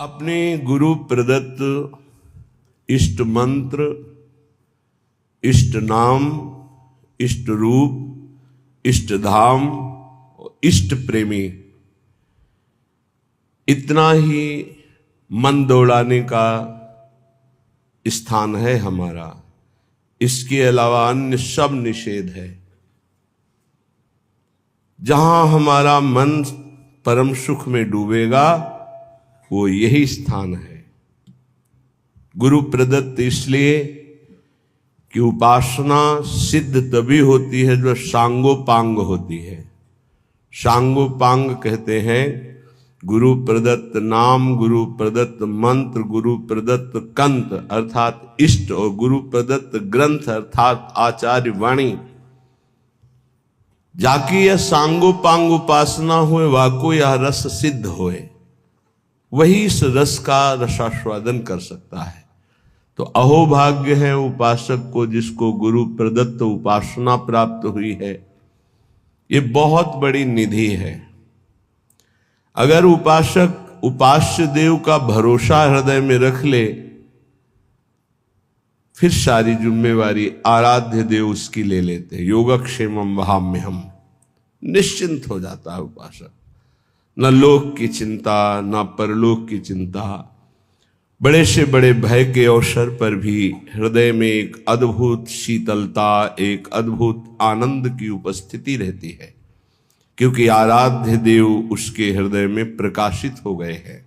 अपने गुरु प्रदत्त इष्ट मंत्र, इष्ट नाम, इष्ट रूप, इष्ट धाम, इष्ट प्रेमी, इतना ही मन दौड़ाने का स्थान है हमारा। इसके अलावा अन्य सब निषेध है। जहां हमारा मन परम सुख में डूबेगा वो यही स्थान है। गुरु प्रदत्त इसलिए कि उपासना सिद्ध तभी होती है जो सांगोपांग होती है। सांगोपांग कहते हैं गुरु प्रदत्त नाम, गुरु प्रदत्त मंत्र, गुरु प्रदत्त कंत अर्थात इष्ट और गुरु प्रदत्त ग्रंथ अर्थात आचार्य वाणी। जाकी यह सांगोपांग उपासना हुए वाको यह रस सिद्ध होए, वही इस रस का रसास्वादन कर सकता है। तो अहोभाग्य है उपासक को जिसको गुरु प्रदत्त उपासना प्राप्त हुई है। ये बहुत बड़ी निधि है। अगर उपासक उपास्य देव का भरोसा हृदय में रख ले, फिर सारी जिम्मेवारी आराध्य देव उसकी ले लेते हैं। योगक्षेमम वहाम्यहम्, निश्चिंत हो जाता है उपासक। न लोक की चिंता, न परलोक की चिंता। बड़े से बड़े भय के अवसर पर भी हृदय में एक अद्भुत शीतलता, एक अद्भुत आनंद की उपस्थिति रहती है, क्योंकि आराध्य देव उसके हृदय में प्रकाशित हो गए हैं।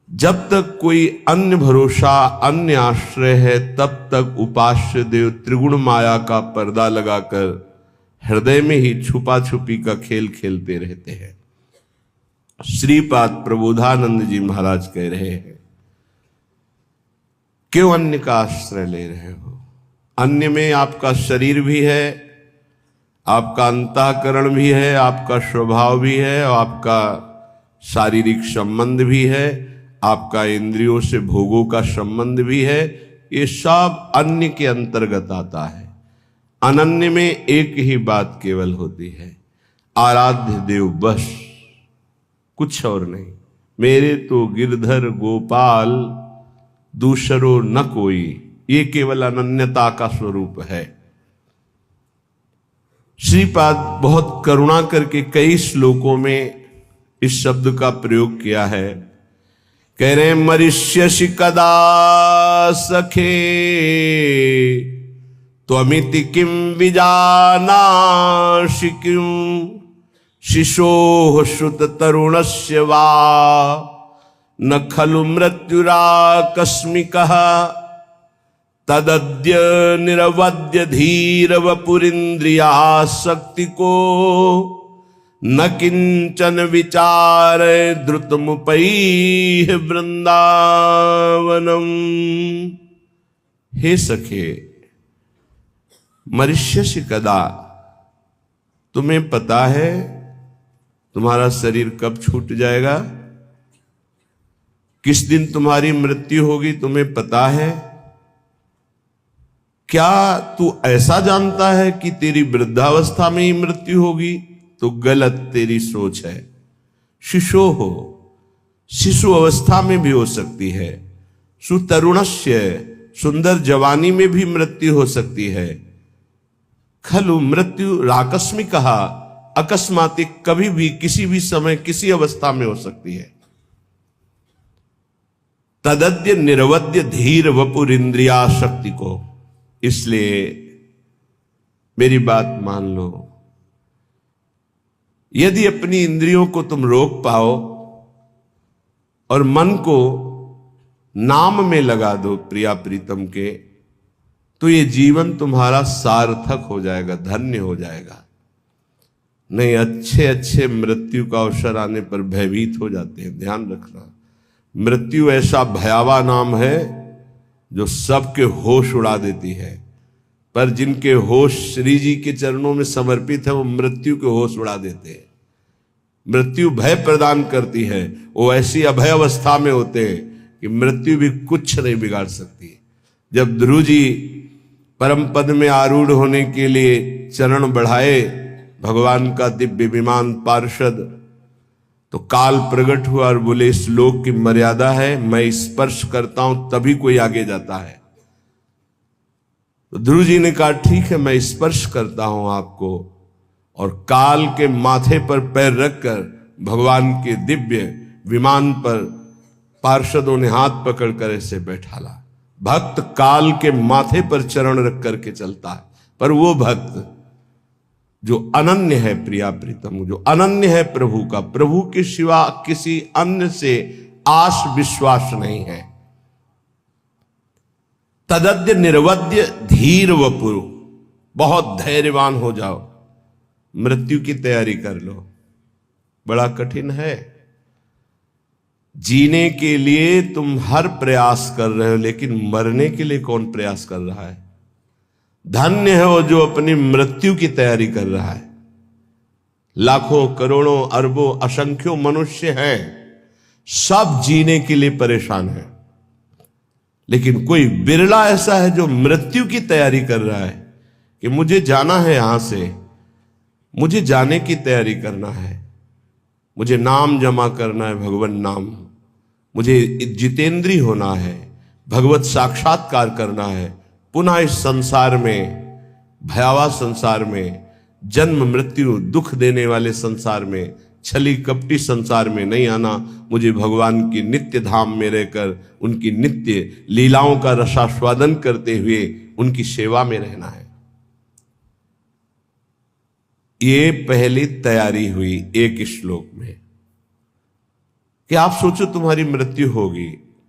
जब तक कोई अन्य भरोसा, अन्य आश्रय है, तब तक उपास्य देव त्रिगुण माया का पर्दा लगाकर हृदय में ही छुपा छुपी का खेल खेलते रहते हैं। श्रीपाद प्रबोधानंद जी महाराज कह रहे हैं, क्यों अन्य का आश्रय ले रहे हो? अन्य में आपका शरीर भी है, आपका अंतःकरण भी है, आपका स्वभाव भी है, और आपका शारीरिक संबंध भी है, आपका इंद्रियों से भोगों का संबंध भी है। ये सब अन्य के अंतर्गत आता है। अनन्य में एक ही बात केवल होती है, आराध्य देव, बस कुछ और नहीं। मेरे तो गिरधर गोपाल दूसरो न कोई, ये केवल अनन्यता का स्वरूप है। श्रीपाद बहुत करुणा करके कई श्लोकों में इस शब्द का प्रयोग किया है। कह रहे मरिष्यसि कदा सखे त्वमिति किम विजानासि किम शिशोः श्रुत तरुणस्य वा न खलु मृत्युराकस्मिकः तदद्य निरवद्य धीर वपुरिन्द्रियासक्ति को न किंचन विचार द्रुतमुपैः वृंदावनम। हे सखे, मरिष्यसि कदा, तुम्हें पता है तुम्हारा शरीर कब छूट जाएगा? किस दिन तुम्हारी मृत्यु होगी तुम्हें पता है? क्या तू ऐसा जानता है कि तेरी वृद्धावस्था में ही मृत्यु होगी? तो गलत तेरी सोच है। शिशो हो, शिशु अवस्था में भी हो सकती है। सुतरुणस्य, सुंदर जवानी में भी मृत्यु हो सकती है। खलु मृत्यु राकस्मिक कहा, अकस्मातिक, कभी भी किसी भी समय किसी अवस्था में हो सकती है। तदद्य निरवद्य धीर वपुर इंद्रिया शक्ति को। इसलिए मेरी बात मान लो, यदि अपनी इंद्रियों को तुम रोक पाओ और मन को नाम में लगा दो प्रिया प्रीतम के, तो ये जीवन तुम्हारा सार्थक हो जाएगा, धन्य हो जाएगा। नहीं, अच्छे अच्छे मृत्यु का अवसर आने पर भयभीत हो जाते हैं। ध्यान रखना, मृत्यु ऐसा भयावह नाम है जो सबके होश उड़ा देती है, पर जिनके होश श्री जी के चरणों में समर्पित है वो मृत्यु के होश उड़ा देते हैं। मृत्यु भय प्रदान करती है। वो ऐसी अभय अवस्था में होते हैं कि मृत्यु भी कुछ नहीं बिगाड़ सकती। जब ध्रुव जी परम पद में आरूढ़ होने के लिए चरण बढ़ाए, भगवान का दिव्य विमान पार्षद तो काल प्रकट हुआ और बोले इस लोक की मर्यादा है, मैं स्पर्श करता हूं तभी कोई आगे जाता है। तो ध्रुव जी ने कहा ठीक है, मैं स्पर्श करता हूं आपको, और काल के माथे पर पैर रखकर भगवान के दिव्य विमान पर पार्षदों ने हाथ पकड़कर ऐसे बैठाला। भक्त काल के माथे पर चरण रख करके चलता है, पर वो भक्त जो अनन्य है प्रिया प्रीतम, जो अनन्य है प्रभु का, प्रभु के सिवा किसी अन्य से आश विश्वास नहीं है। तदद्य निर्वद्य धीर वपुरु, बहुत धैर्यवान हो जाओ, मृत्यु की तैयारी कर लो। बड़ा कठिन है, जीने के लिए तुम हर प्रयास कर रहे हो, लेकिन मरने के लिए कौन प्रयास कर रहा है? धन्य है वो जो अपनी मृत्यु की तैयारी कर रहा है। लाखों करोड़ों अरबों असंख्यों मनुष्य हैं, सब जीने के लिए परेशान है, लेकिन कोई बिरला ऐसा है जो मृत्यु की तैयारी कर रहा है कि मुझे जाना है यहां से, मुझे जाने की तैयारी करना है, मुझे नाम जमा करना है, भगवान नाम, मुझे जितेंद्री होना है, भगवत साक्षात्कार करना है, पुनः इस संसार में, भयावह संसार में, जन्म मृत्यु दुख देने वाले संसार में, छली कपटी संसार में नहीं आना, मुझे भगवान की नित्य धाम में रहकर उनकी नित्य लीलाओं का रसास्वादन करते हुए उनकी सेवा में रहना है। ये पहली तैयारी हुई एक श्लोक में कि आप सोचो तुम्हारी मृत्यु होगी,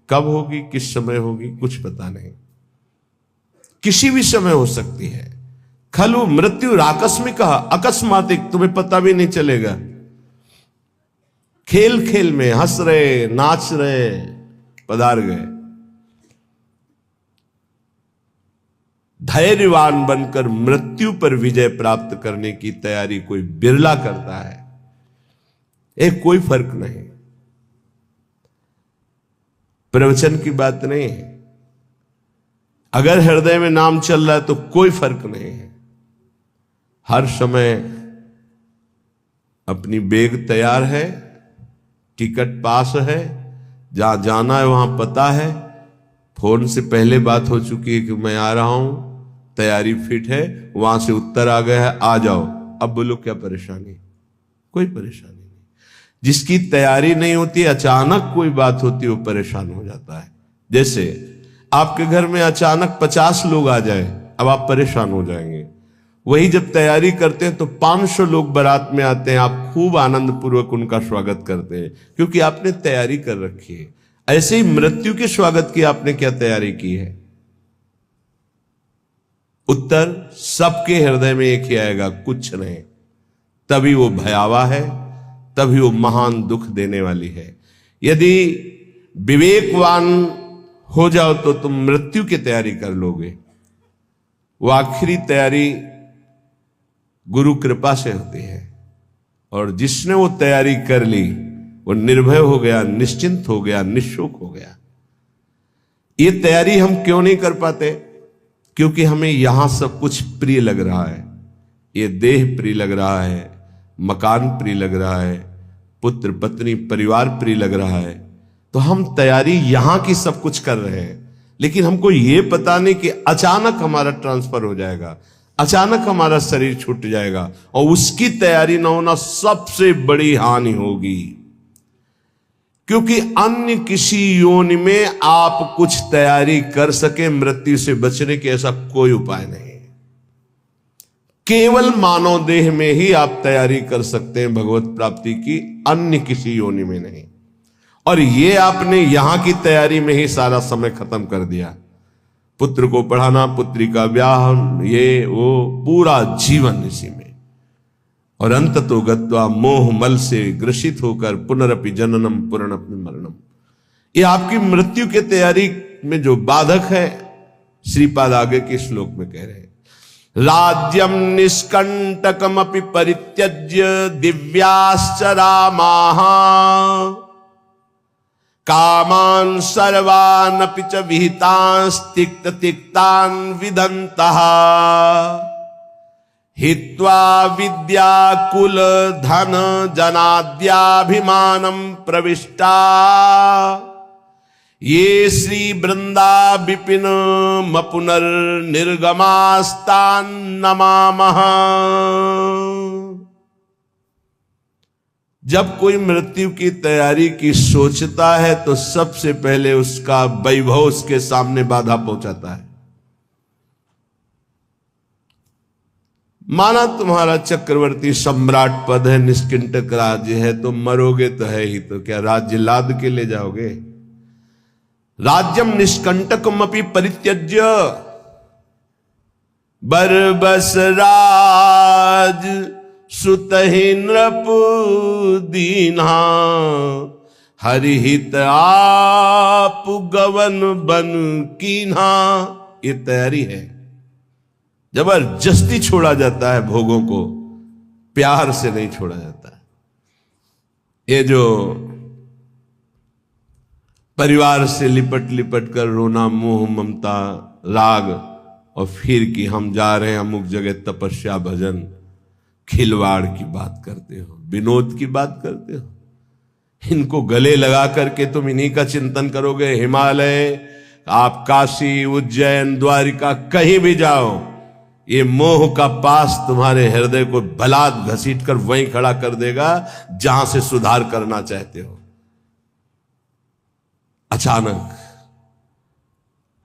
कब होगी, किस समय होगी, कुछ पता नहीं, किसी भी समय हो सकती है। खलु मृत्यु आकस्मिक अकस्मातिक, तुम्हें पता भी नहीं चलेगा। खेल खेल में हंस रहे नाच रहे पधार गए। धैर्यवान बनकर मृत्यु पर विजय प्राप्त करने की तैयारी कोई बिरला करता है, एक कोई फर्क नहीं, प्रवचन की बात नहीं है। अगर हृदय में नाम चल रहा है तो कोई फर्क नहीं है। हर समय अपनी बैग तैयार है, टिकट पास है, जहां जाना है वहां पता है, फोन से पहले बात हो चुकी है कि मैं आ रहा हूं, तैयारी फिट है, वहां से उत्तर आ गया है, आ जाओ। अब बोलो क्या परेशानी? कोई परेशानी नहीं। जिसकी तैयारी नहीं होती, अचानक कोई बात होती है, वो परेशान हो जाता है। जैसे आपके घर में अचानक 50 लोग आ जाए, अब आप परेशान हो जाएंगे। वही जब तैयारी करते हैं तो 500 लोग बारात में आते हैं, आप खूब आनंद पूर्वक उनका स्वागत करते हैं, क्योंकि आपने तैयारी कर रखी है। ऐसे ही मृत्यु के स्वागत की आपने क्या तैयारी की है? उत्तर सबके हृदय में एक ही आएगा, कुछ नहीं। तभी वो भयावह है, तभी वो महान दुख देने वाली है। यदि विवेकवान हो जाओ तो तुम मृत्यु की तैयारी कर लोगे। वो आखिरी तैयारी गुरु कृपा से होती है, और जिसने वो तैयारी कर ली वो निर्भय हो गया, निश्चिंत हो गया, निःशुक हो गया। ये तैयारी हम क्यों नहीं कर पाते? क्योंकि हमें यहां सब कुछ प्रिय लग रहा है। ये देह प्रिय लग रहा है, मकान प्रिय लग रहा है, पुत्र पत्नी परिवार प्रिय लग रहा है, तो हम तैयारी यहां की सब कुछ कर रहे हैं, लेकिन हमको ये पता नहीं कि अचानक हमारा ट्रांसफर हो जाएगा, अचानक हमारा शरीर छूट जाएगा, और उसकी तैयारी ना होना सबसे बड़ी हानि होगी। क्योंकि अन्य किसी योनि में आप कुछ तैयारी कर सके मृत्यु से बचने के, ऐसा कोई उपाय नहीं। केवल मानव देह में ही आप तैयारी कर सकते हैं भगवत प्राप्ति की, अन्य किसी योनि में नहीं। और ये आपने यहां की तैयारी में ही सारा समय खत्म कर दिया। पुत्र को पढ़ाना, पुत्री का ब्याह, ये वो पूरा जीवन इसी में, और अंत तो गत्वा मोह मल से ग्रसित होकर पुनरपि जननम पुनरपि मरणम। ये आपकी मृत्यु के तैयारी में जो बाधक है, श्रीपाद आगे के श्लोक में कह रहे हैं, राज्यम निष्कंटकमपि परित्यज्य दिव्याश्च रामाः कामान सर्वान् अपि च विहितान् तिक्त तिक्तान् विदन्तः। हित्वा विद्या कुल धन जनाद्याभिमानम प्रविष्टा ये श्री वृंदा विपिन मपुनर निर्गमास्तान नमामः। जब कोई मृत्यु की तैयारी की सोचता है तो सबसे पहले उसका वैभव उसके सामने बाधा पहुंचाता है। माना तुम्हारा चक्रवर्ती सम्राट पद है, निष्कंटक राज्य है, तो मरोगे तो है ही, तो क्या राज्य लाद के ले जाओगे? राज्यम निष्कंटकमपि परित्यज्य बरबस राज सुतहि नृप दीन्हा हरिहित आप गवन बन कीन्हा। ये तैयारी है। जबरदस्ती छोड़ा जाता है भोगों को, प्यार से नहीं छोड़ा जाता है। ये जो परिवार से लिपट लिपट कर रोना, मोह ममता राग, और फिर कि हम जा रहे हैं अमुक जगह तपस्या भजन, खिलवाड़ की बात करते हो, विनोद की बात करते हो। इनको गले लगा करके तुम इन्हीं का चिंतन करोगे। हिमालय, आप काशी, उज्जैन, द्वारिका कहीं भी जाओ, ये मोह का पास तुम्हारे हृदय को बलात् घसीट कर वहीं खड़ा कर देगा जहां से सुधार करना चाहते हो। अचानक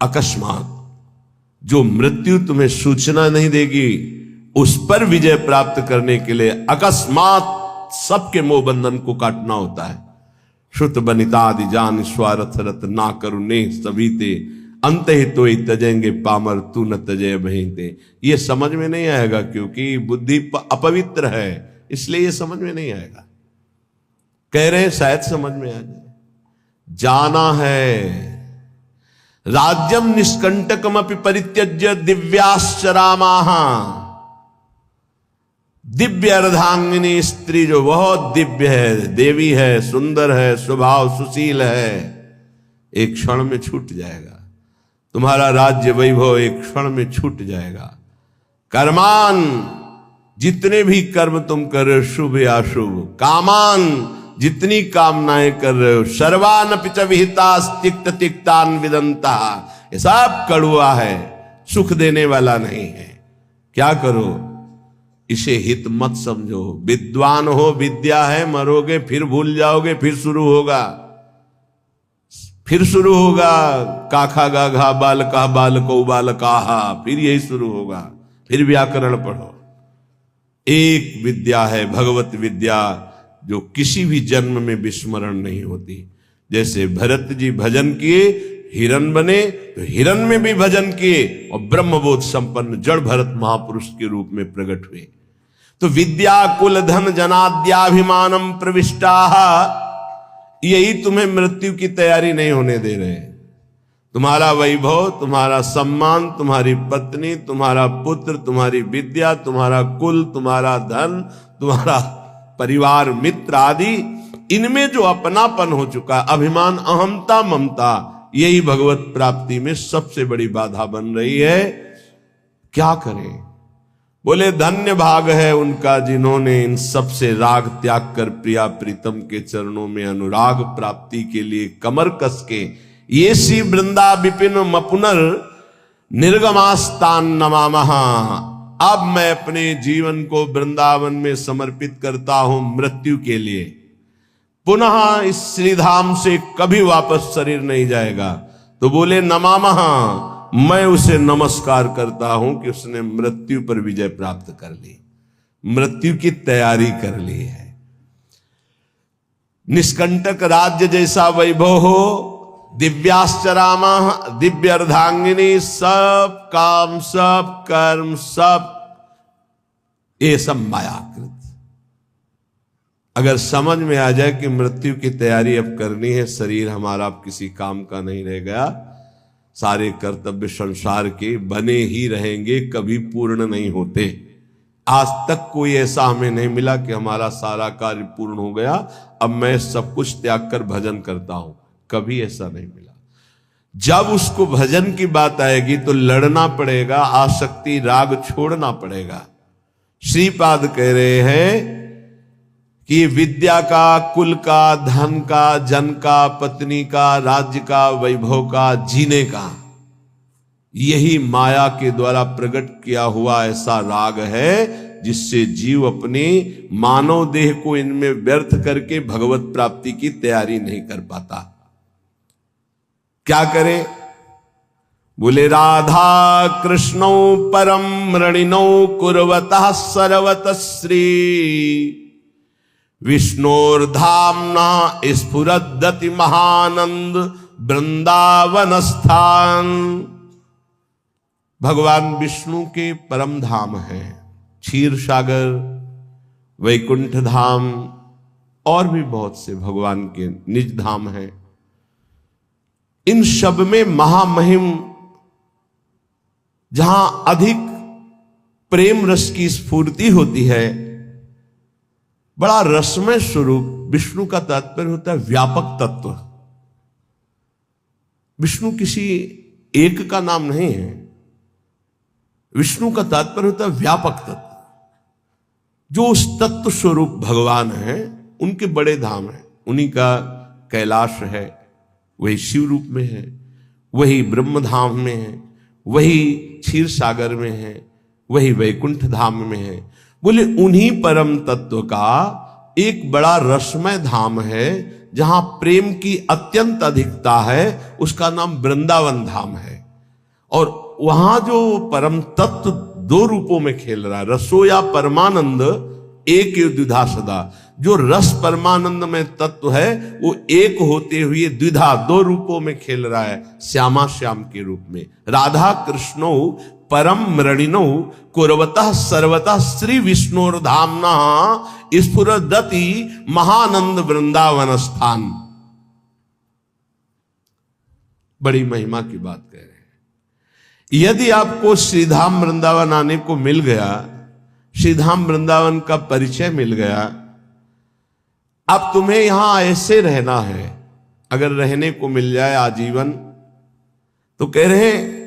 अकस्मात जो मृत्यु तुम्हें सूचना नहीं देगी, उस पर विजय प्राप्त करने के लिए अकस्मात सबके मोह बंधन को काटना होता है। श्रुत बनितादि जान स्वार्थ रत ना करुणे सभीते अंत ही तो ही तजेंगे पामर तू न तजय बहीते। ये समझ में नहीं आएगा क्योंकि बुद्धि अपवित्र है, इसलिए ये समझ में नहीं आएगा। कह रहे शायद समझ में आ जाए। जाना है राज्यम निष्कंटकमपि परित्यज्य दिव्याश्च रामाः। दिव्य अर्धांगिनी स्त्री जो बहुत दिव्य है, देवी है, सुंदर है, स्वभाव सुशील है, एक क्षण में छूट जाएगा। तुम्हारा राज्य वैभव एक क्षण में छूट जाएगा। कर्मान, जितने भी कर्म तुम कर रहे हो शुभ या अशुभ, कामान, जितनी कामनाएं कर रहे हो, सर्वान पिच विहिता तिक्त तिक्तान विदंता, ये सब कड़ुआ है, सुख देने वाला नहीं है। क्या करो? इसे हित मत समझो। विद्वान हो, विद्या है, मरोगे फिर भूल जाओगे, फिर शुरू होगा, फिर शुरू होगा। काखा गाघा बालका बालको बालकाहा, फिर यही शुरू होगा, फिर व्याकरण पढ़ो। एक विद्या है भगवत विद्या, जो किसी भी जन्म में विस्मरण नहीं होती। जैसे भरत जी भजन किए, हिरन बने, तो हिरन में भी भजन किए और ब्रह्मबोध संपन्न जड़ भरत महापुरुष के रूप में प्रकट हुए। तो विद्या कुल धन जनाद्याभिमानम प्रविष्टा, यही तुम्हें मृत्यु की तैयारी नहीं होने दे रहे। तुम्हारा वैभव, तुम्हारा सम्मान, तुम्हारी पत्नी, तुम्हारा पुत्र, तुम्हारी विद्या, तुम्हारा कुल, तुम्हारा धन, तुम्हारा परिवार मित्र आदि, इनमें जो अपनापन हो चुका, अभिमान, अहमता, ममता, यही भगवत प्राप्ति में सबसे बड़ी बाधा बन रही है। क्या करें? बोले धन्य भाग है उनका जिन्होंने इन सब से राग त्याग कर प्रिया प्रीतम के चरणों में अनुराग प्राप्ति के लिए कमर कस के ये श्री वृंदा विपिन मपुनर निर्गमास्तान नमामः। अब मैं अपने जीवन को वृंदावन में समर्पित करता हूं मृत्यु के लिए। पुनः इस श्रीधाम से कभी वापस शरीर नहीं जाएगा। तो बोले नमामः, मैं उसे नमस्कार करता हूं कि उसने मृत्यु पर विजय प्राप्त कर ली, मृत्यु की तैयारी कर ली है। निष्कंटक राज्य जैसा वैभव हो, दिव्याश्च रामा, दिव्य अर्धांगिनी, सब काम, सब कर्म, सब ये सब मायाकृत। अगर समझ में आ जाए कि मृत्यु की तैयारी अब करनी है, शरीर हमारा अब किसी काम का नहीं रह गया, सारे कर्तव्य संसार के बने ही रहेंगे, कभी पूर्ण नहीं होते। आज तक कोई ऐसा हमें नहीं मिला कि हमारा सारा कार्य पूर्ण हो गया, अब मैं सब कुछ त्याग कर भजन करता हूं, कभी ऐसा नहीं मिला। जब उसको भजन की बात आएगी तो लड़ना पड़ेगा, आसक्ति राग छोड़ना पड़ेगा। श्रीपाद कह रहे हैं कि विद्या का, कुल का, धन का, जन का, पत्नी का, राज्य का, वैभव का, जीने का, यही माया के द्वारा प्रकट किया हुआ ऐसा राग है जिससे जीव अपने मानव देह को इनमें व्यर्थ करके भगवत प्राप्ति की तैयारी नहीं कर पाता। क्या करे? बोले राधा कृष्णौ परम रणिनौ कुर्वतः सर्वतश्री विष्णोर्धाम्ना स्फुरद्दति महानंद वृंदावनस्थान। भगवान विष्णु के परम धाम है क्षीर सागर, वैकुंठ धाम और भी बहुत से भगवान के निज धाम हैं। इन सब में महामहिम, जहां अधिक प्रेम रस की स्फूर्ति होती है, बड़ा रसमय स्वरूप। विष्णु का तात्पर्य होता है व्यापक तत्व। विष्णु किसी एक का नाम नहीं है। विष्णु का तात्पर्य होता है व्यापक तत्व। जो उस तत्व स्वरूप भगवान है, उनके बड़े धाम है। उन्हीं का कैलाश है, वही शिव रूप में है, वही ब्रह्म धाम में है, वही क्षीर सागर में है, वही वैकुंठ धाम में है। बोले उन्हीं परम तत्व का एक बड़ा रसमय धाम है जहां प्रेम की अत्यंत अधिकता है, उसका नाम वृंदावन धाम है। और वहां जो परम तत्व दो रूपों में खेल रहा है, रसो या परमानंद एक द्विधा सदा। जो रस परमानंद में तत्व है वो एक होते हुए द्विधा दो रूपों में खेल रहा है, श्यामा श्याम के रूप में। राधा कृष्णो परम मृणिनो कुर्वतः सर्वतः श्री विष्णुर्धाम्ना स्फुरदति महानंद वृंदावन स्थान। बड़ी महिमा की बात कह रहे हैं। यदि आपको श्रीधाम वृंदावन आने को मिल गया, श्रीधाम वृंदावन का परिचय मिल गया, अब तुम्हें यहां ऐसे रहना है। अगर रहने को मिल जाए आजीवन, तो कह रहे हैं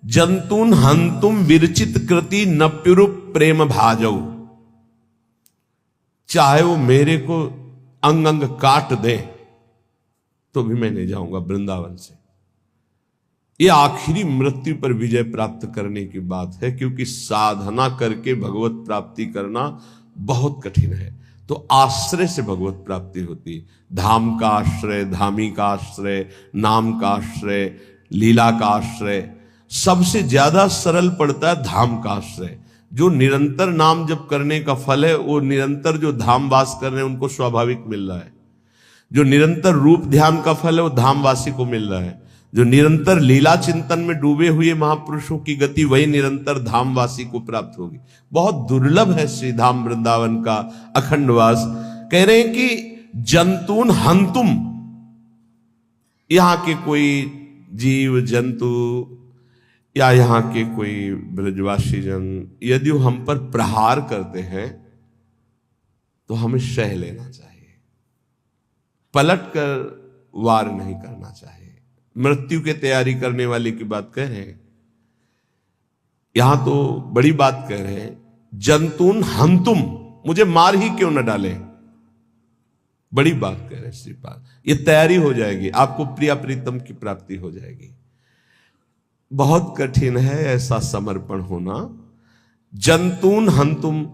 जंतुन हंतुम विरचित कृति नप्युरूप प्रेम भाजौ। चाहे वो मेरे को अंग अंग काट दे तो भी मैं नहीं जाऊंगा वृंदावन से। ये आखिरी मृत्यु पर विजय प्राप्त करने की बात है, क्योंकि साधना करके भगवत प्राप्ति करना बहुत कठिन है। तो आश्रय से भगवत प्राप्ति होती है। धाम का आश्रय, धामी का आश्रय, नाम का आश्रय, लीला का आश्रय। सबसे ज्यादा सरल पड़ता है धाम का आश्रय। जो निरंतर नाम जप करने का फल है, वो निरंतर जो धाम वास कर रहे हैं उनको स्वाभाविक मिल रहा है। जो निरंतर रूप ध्यान का फल है वो धामवासी को मिल रहा है। जो निरंतर लीला चिंतन में डूबे हुए महापुरुषों की गति, वही निरंतर धामवासी को प्राप्त होगी। बहुत दुर्लभ है श्री धाम वृंदावन का अखंडवास। कह रहे हैं कि जंतुन हंतुम, यहां के कोई जीव जंतु या यहाँ के कोई ब्रजवासी जन यदि हम पर प्रहार करते हैं तो हमें सह लेना चाहिए, पलट कर वार नहीं करना चाहिए। मृत्यु की तैयारी करने वाले की बात कह रहे हैं, यहां तो बड़ी बात कह रहे हैं। जंतुन हंतुम, मुझे मार ही क्यों न डाले, बड़ी बात कह रहे हैं श्रीपाद। ये तैयारी हो जाएगी, आपको प्रिया प्रीतम की प्राप्ति हो जाएगी। बहुत कठिन है ऐसा समर्पण होना। जंतुन हंतुम,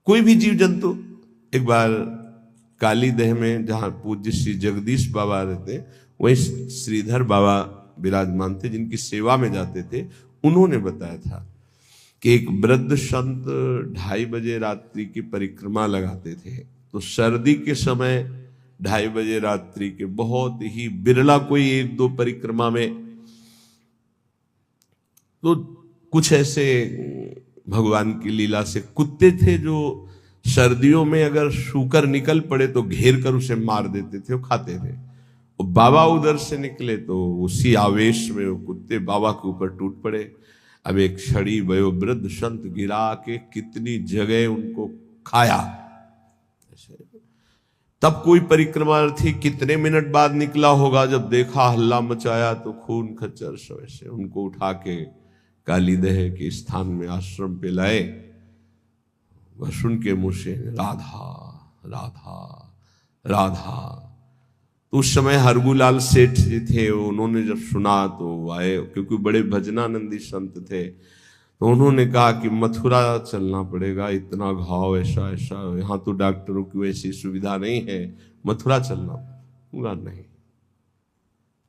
कोई भी जीव जंतु। एक बार काली देह में जहां पूज्य श्री जगदीश बाबा रहते, वहीं श्रीधर बाबा विराजमान थे, जिनकी सेवा में जाते थे। उन्होंने बताया था कि एक वृद्ध संत 2:30 बजे रात्रि की परिक्रमा लगाते थे। तो सर्दी के समय 2:30 बजे रात्रि के बहुत ही बिरला कोई 1-2 परिक्रमा में, तो कुछ ऐसे भगवान की लीला से कुत्ते थे जो सर्दियों में अगर सूकर निकल पड़े तो घेर कर उसे मार देते थे, वो खाते थे। और बाबा उधर से निकले तो उसी आवेश में वो कुत्ते बाबा के ऊपर टूट पड़े। अब एक छड़ी वयोवृद्ध संत गिरा के कितनी जगह उनको खाया। तब कोई परिक्रमार्थी कितने मिनट बाद निकला होगा, जब देखा हल्ला मचाया तो खून खच्चर से उनको उठा के कालीदेह के स्थान में आश्रम पे लाए। वह सुन के मुंह से राधा राधा राधा। तो उस समय हरगूलाल सेठ जी थे, उन्होंने जब सुना तो आए, क्योंकि बड़े भजनानंदी संत थे। तो उन्होंने कहा कि मथुरा चलना पड़ेगा, इतना घाव ऐसा ऐसा, यहाँ तो डॉक्टरों की वैसी सुविधा नहीं है, मथुरा चलना। पूरा नहीं,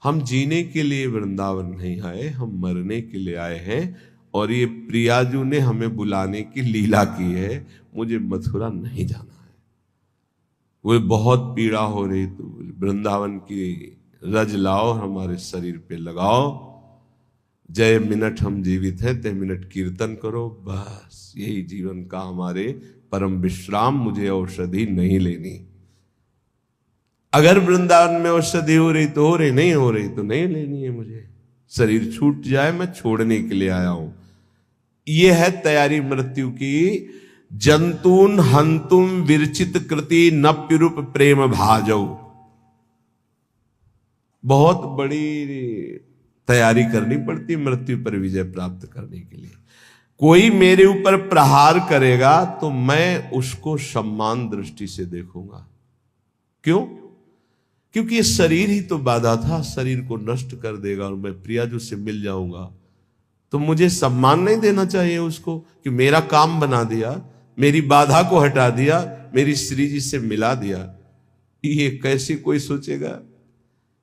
हम जीने के लिए वृंदावन नहीं आए, हम मरने के लिए आए हैं। और ये प्रियाजू ने हमें बुलाने की लीला की है, मुझे मथुरा नहीं जाना है। वो बहुत पीड़ा हो रही, तो वृंदावन की रज लाओ, हमारे शरीर पे लगाओ, जय मिनट हम जीवित हैं ते मिनट कीर्तन करो, बस यही जीवन का हमारे परम विश्राम, मुझे औषधि नहीं लेनी। अगर वृंदावन में औषधि हो रही तो हो रही, नहीं हो रही तो नहीं लेनी है मुझे। शरीर छूट जाए, मैं छोड़ने के लिए आया हूं। यह है तैयारी मृत्यु की। जंतून हंतुम विरचित कृति नप्युरूप प्रेम भाजौ। बहुत बड़ी तैयारी करनी पड़ती मृत्यु पर विजय प्राप्त करने के लिए। कोई मेरे ऊपर प्रहार करेगा तो मैं उसको सम्मान दृष्टि से देखूंगा। क्यों? क्योंकि ये शरीर ही तो बाधा था, शरीर को नष्ट कर देगा और मैं प्रियाजू से मिल जाऊंगा, तो मुझे सम्मान नहीं देना चाहिए उसको कि मेरा काम बना दिया, मेरी बाधा को हटा दिया, मेरी श्री जी से मिला दिया। ये कैसे कोई सोचेगा?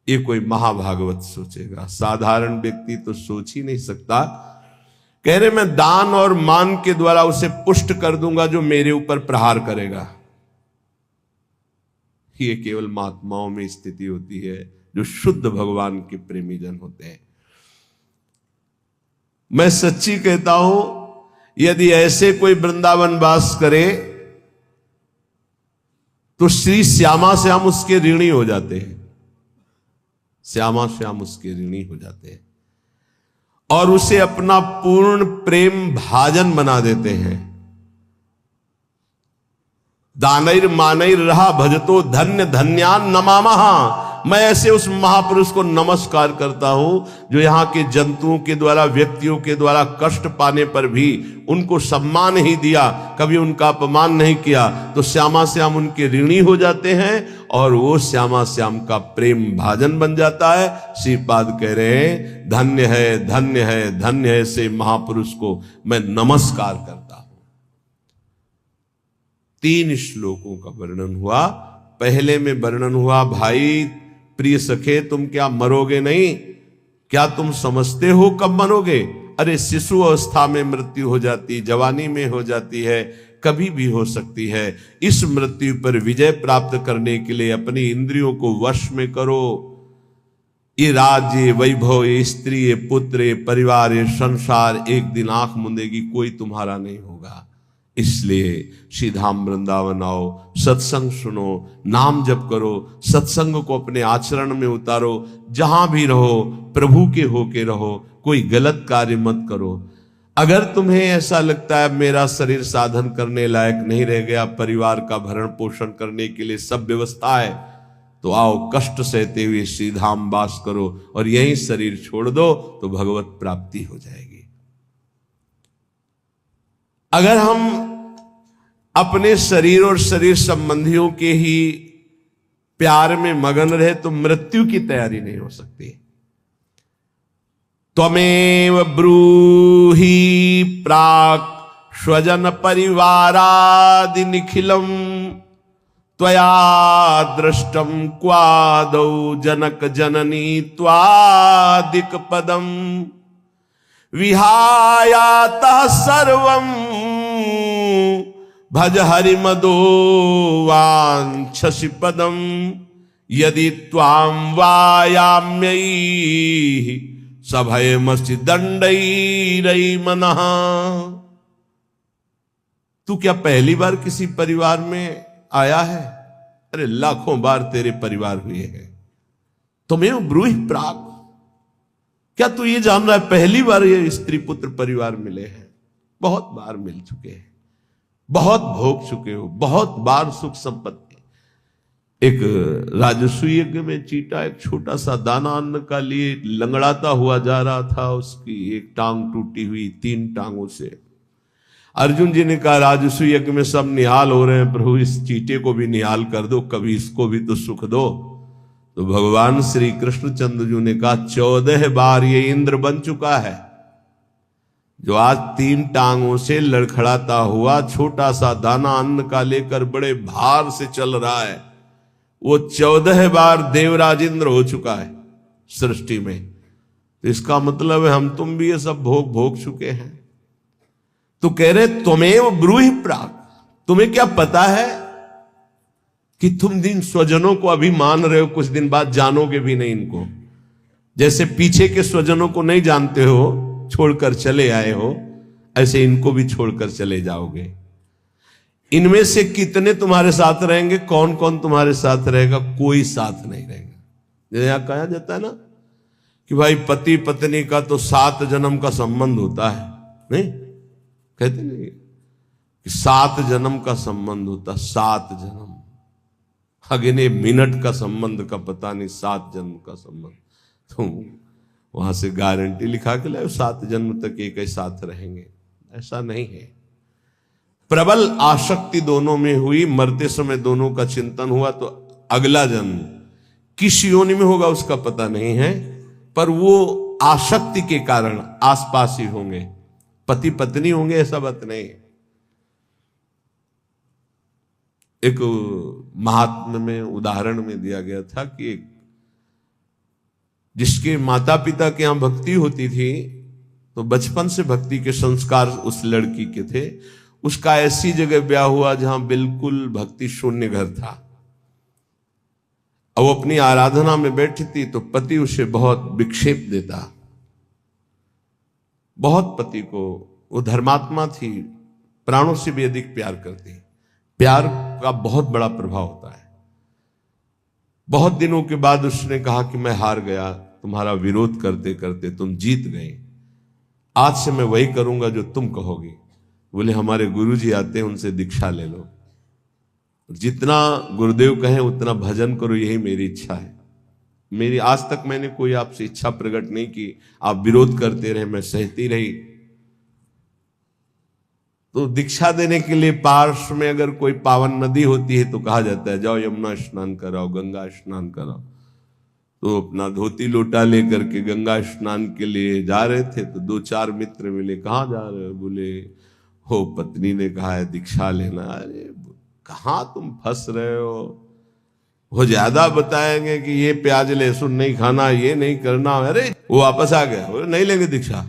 ये कोई महाभागवत सोचेगा, साधारण व्यक्ति तो सोच ही नहीं सकता। कह रहे मैं दान और मान के द्वारा उसे पुष्ट कर दूंगा जो मेरे ऊपर प्रहार करेगा। ये केवल महात्माओं में स्थिति होती है, जो शुद्ध भगवान के प्रेमी जन होते हैं। मैं सच्ची कहता हूं, यदि ऐसे कोई वृंदावन वास करे तो श्री श्यामा श्याम उसके ऋणी हो जाते हैं। श्यामा श्याम उसके ऋणी हो जाते हैं और उसे अपना पूर्ण प्रेम भाजन बना देते हैं। दानैर मानैर रहा भजतो धन्य धन्यान नमामहा। मैं ऐसे उस महापुरुष को नमस्कार करता हूं जो यहां के जंतुओं के द्वारा, व्यक्तियों के द्वारा कष्ट पाने पर भी उनको सम्मान ही दिया, कभी उनका अपमान नहीं किया। तो श्यामा श्याम उनके ऋणी हो जाते हैं और वो श्यामा श्याम का प्रेम भाजन बन जाता है। श्रीपाद कह रहे हैं धन्य है धन्य है धन्य है से महापुरुष को मैं नमस्कार करता हूं। 3 श्लोकों का वर्णन हुआ। पहले में वर्णन हुआ, भाई प्रिय सखे तुम क्या मरोगे नहीं? क्या तुम समझते हो कब मरोगे? अरे शिशु अवस्था में मृत्यु हो जाती, जवानी में हो जाती है, कभी भी हो सकती है। इस मृत्यु पर विजय प्राप्त करने के लिए अपनी इंद्रियों को वश में करो। ये राज्य, वैभव, ये स्त्री, ये पुत्र, ये परिवार, ये संसार एक दिन आंख मूंदेगी, कोई तुम्हारा नहीं होगा। इसलिए श्रीधाम वृंदावन आओ, सत्संग सुनो, नाम जप करो, सत्संग को अपने आचरण में उतारो। जहां भी रहो प्रभु के होके रहो, कोई गलत कार्य मत करो। अगर तुम्हें ऐसा लगता है मेरा शरीर साधन करने लायक नहीं रह गया, परिवार का भरण पोषण करने के लिए सब व्यवस्था है, तो आओ कष्ट सहते हुए श्रीधाम वास करो और यही शरीर छोड़ दो तो भगवत प्राप्ति हो जाएगी। अगर हम अपने शरीर और शरीर संबंधियों के ही प्यार में मगन रहे तो मृत्यु की तैयारी नहीं हो सकती। त्वमेव ब्रूहि प्राक् स्वजन परिवारादि निखिलम त्वया दृष्टम क्वादौ जनक जननी त्वादिक पदम विहायातः सर्वं भज हरिमदो वाञ्छसि पदम यदि त्वां वायाम्यै सभयमसि दंडैरै मनः। तू क्या पहली बार किसी परिवार में आया है? अरे लाखों बार तेरे परिवार हुए हैं। तुम्हें ब्रूहि प्राक्, क्या तू ये जान रहा है पहली बार ये स्त्री पुत्र परिवार मिले हैं? बहुत बार मिल चुके हैं, बहुत भोग चुके हो, बहुत बार सुख संपत्ति। एक राजस्व यज्ञ में चीटा एक छोटा सा दाना अन्न का लिए लंगड़ाता हुआ जा रहा था, उसकी एक टांग टूटी हुई, 3 टांगों से। अर्जुन जी ने कहा राजसु यज्ञ में सब निहाल हो रहे हैं, प्रभु इस चींटे को भी निहाल कर दो, कभी इसको भी तो सुख दो। तो भगवान श्री कृष्णचंद्र जी ने कहा 14 बार ये इंद्र बन चुका है, जो आज 3 टांगों से लड़खड़ाता हुआ छोटा सा दाना अन्न का लेकर बड़े भार से चल रहा है, वो 14 बार देवराज इंद्र हो चुका है सृष्टि में। तो इसका मतलब है हम तुम भी ये सब भोग चुके हैं। तो कह रहे त्वमेव ब्रूहि प्राक, तुम्हें क्या पता है कि तुम दिन स्वजनों को अभी मान रहे हो, कुछ दिन बाद जानोगे भी नहीं इनको। जैसे पीछे के स्वजनों को नहीं जानते हो, छोड़कर चले आए हो, ऐसे इनको भी छोड़कर चले जाओगे। इनमें से कितने तुम्हारे साथ रहेंगे, कौन कौन तुम्हारे साथ रहेगा? कोई साथ नहीं रहेगा। जैसे यहां कहा जाता है ना कि भाई पति पत्नी का तो 7 जन्म का संबंध होता है, नहीं कहते नहीं कि 7 जन्म का संबंध होता, 7 जन्म, अगले मिनट का संबंध का पता नहीं, 7 जन्म का संबंध। तो वहां से गारंटी लिखा के लाओ 7 जन्म तक एक ही साथ रहेंगे, ऐसा नहीं है। प्रबल आसक्ति दोनों में हुई, मरते समय दोनों का चिंतन हुआ, तो अगला जन्म किस योनि में होगा उसका पता नहीं है, पर वो आसक्ति के कारण आसपास ही होंगे, पति पत्नी होंगे ऐसा बात नहीं। एक महात्म्य में उदाहरण में दिया गया था कि एक जिसके माता पिता के यहां भक्ति होती थी, तो बचपन से भक्ति के संस्कार उस लड़की के थे, उसका ऐसी जगह ब्याह हुआ जहां बिल्कुल भक्ति शून्य घर था। अब वो अपनी आराधना में बैठी थी तो पति उसे बहुत विक्षेप देता, बहुत पति को, वो धर्मात्मा थी, प्राणों से भी अधिक प्यार करती। प्यार का बहुत बड़ा प्रभाव होता है। बहुत दिनों के बाद उसने कहा कि मैं हार गया, तुम्हारा विरोध करते करते तुम जीत गए, आज से मैं वही करूंगा जो तुम कहोगी। बोले हमारे गुरुजी आते हैं, उनसे दीक्षा ले लो, जितना गुरुदेव कहें उतना भजन करो, यही मेरी इच्छा है। मेरी आज तक मैंने कोई आपसे इच्छा प्रकट नहीं की, आप विरोध करते रहे, मैं सहती रही। तो दीक्षा देने के लिए पार्श्व में अगर कोई पावन नदी होती है तो कहा जाता है जाओ यमुना स्नान कराओ, गंगा स्नान कराओ। तो अपना धोती लोटा लेकर के गंगा स्नान के लिए जा रहे थे, तो 2-4 मित्र मिले, कहाँ जा रहे हो? बोले हो पत्नी ने कहा है दीक्षा लेना। अरे कहाँ तुम फंस रहे हो, वो ज्यादा बताएंगे कि ये प्याज लहसुन नहीं खाना, ये नहीं करना। अरे वो वापस आ गया, बोले नहीं लेंगे दीक्षा।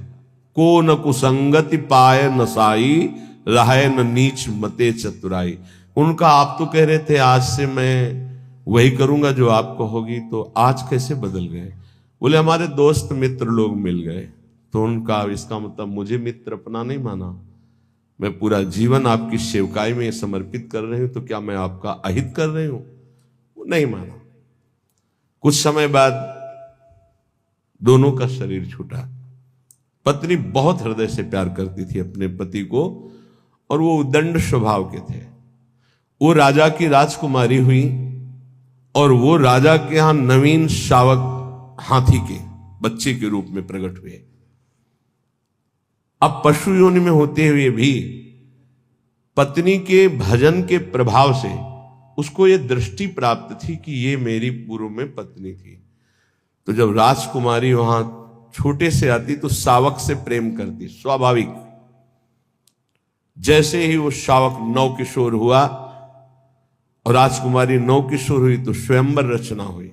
को न कुसंगति पाए नसाई, रहे न नीच मते चतुराई। उनका आप तो कह रहे थे आज से मैं वही करूंगा जो आप कहोगी, तो आज कैसे बदल गए? बोले हमारे दोस्त मित्र लोग मिल गए। तो उनका इसका मतलब मुझे मित्र अपना नहीं माना, मैं पूरा जीवन आपकी सेवकाई में समर्पित कर रही हूं, तो क्या मैं आपका अहित कर रही हूं? वो नहीं माना। कुछ समय बाद दोनों का शरीर छूटा। पत्नी बहुत हृदय से प्यार करती थी अपने पति को, और वो उदंड स्वभाव के थे। वो राजा की राजकुमारी हुई, और वो राजा के यहां नवीन शावक हाथी के बच्चे के रूप में प्रकट हुए। अब पशु योनि में होते हुए भी पत्नी के भजन के प्रभाव से उसको ये दृष्टि प्राप्त थी कि ये मेरी पूर्व में पत्नी थी। तो जब राजकुमारी वहां छोटे से आती तो शावक से प्रेम करती, स्वाभाविक। जैसे ही वो शावक नवकिशोर हुआ और राजकुमारी नवकिशोर हुई तो स्वयंवर रचना हुई,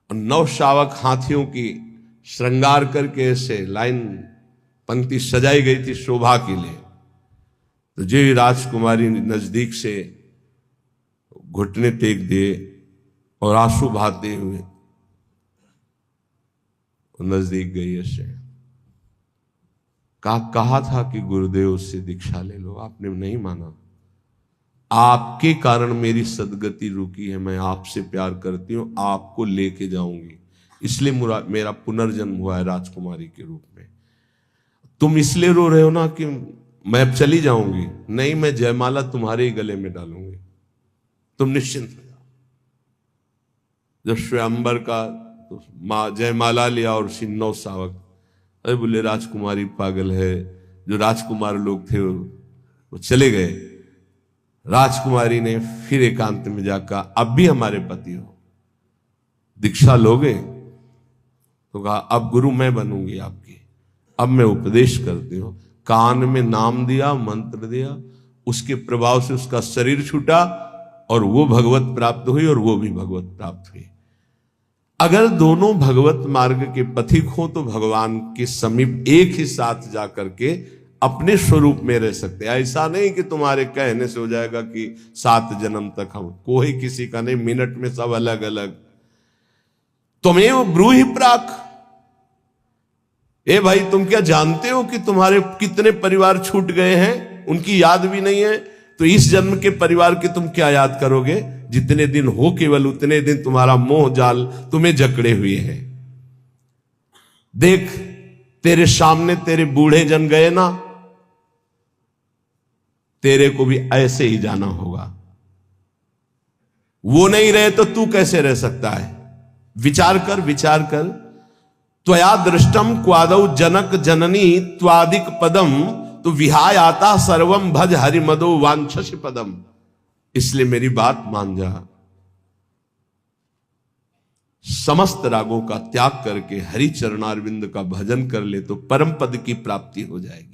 और 9 शावक हाथियों की श्रृंगार करके ऐसे लाइन पंक्ति सजाई गई थी शोभा के लिए। तो जो राजकुमारी नजदीक से घुटने टेक दिए और आंसू बहाते हुए नजदीक गई, ऐसे कहा था कि गुरुदेव से दीक्षा ले लो, आपने नहीं माना। आपके कारण मेरी सदगति रुकी है, मैं आपसे प्यार करती हूं, आपको लेके जाऊंगी, इसलिए मेरा पुनर्जन्म हुआ है राजकुमारी के रूप में। तुम इसलिए रो रहे हो ना कि मैं अब चली जाऊंगी, नहीं, मैं जयमाला तुम्हारे ही गले में डालूंगी, तुम निश्चिंत हो जाओ। जब स्वयंवर का तो जयमाला लिया और 9 शावक, अरे बोले राजकुमारी पागल है, जो राजकुमार लोग थे वो चले गए। राजकुमारी ने फिर एकांत में जाकर, अब भी हमारे पति हो, दीक्षा लोगे? तो कहा अब गुरु मैं बनूंगी आपकी, अब मैं उपदेश करती हूं। कान में नाम दिया, मंत्र दिया, उसके प्रभाव से उसका शरीर छूटा और वो भगवत प्राप्त हुई और वो भी भगवत प्राप्त हुई। अगर दोनों भगवत मार्ग के पथिक हो तो भगवान के समीप एक ही साथ जाकर के अपने स्वरूप में रह सकते हैं। ऐसा नहीं कि तुम्हारे कहने से हो जाएगा कि 7 जन्म तक हम, कोई किसी का नहीं, मिनट में सब अलग अलग। तुम्हें ब्रूहि प्राक, ए भाई तुम क्या जानते हो कि तुम्हारे कितने परिवार छूट गए हैं, उनकी याद भी नहीं है। तो इस जन्म के परिवार की तुम क्या याद करोगे? जितने दिन हो केवल उतने दिन तुम्हारा मोह जाल तुम्हें जकड़े हुए हैं। देख तेरे सामने तेरे बूढ़े जन गए ना, तेरे को भी ऐसे ही जाना होगा। वो नहीं रहे तो तू कैसे रह सकता है? विचार कर, विचार कर। त्वया दृष्टम क्वादौ जनक जननी त्वादिक पदम, तो विहाय आता सर्वम भज हरिमदो वांछसि पदम। इसलिए मेरी बात मान जा, समस्त रागों का त्याग करके हरि चरणारविंद का भजन कर ले तो परम पद की प्राप्ति हो जाएगी।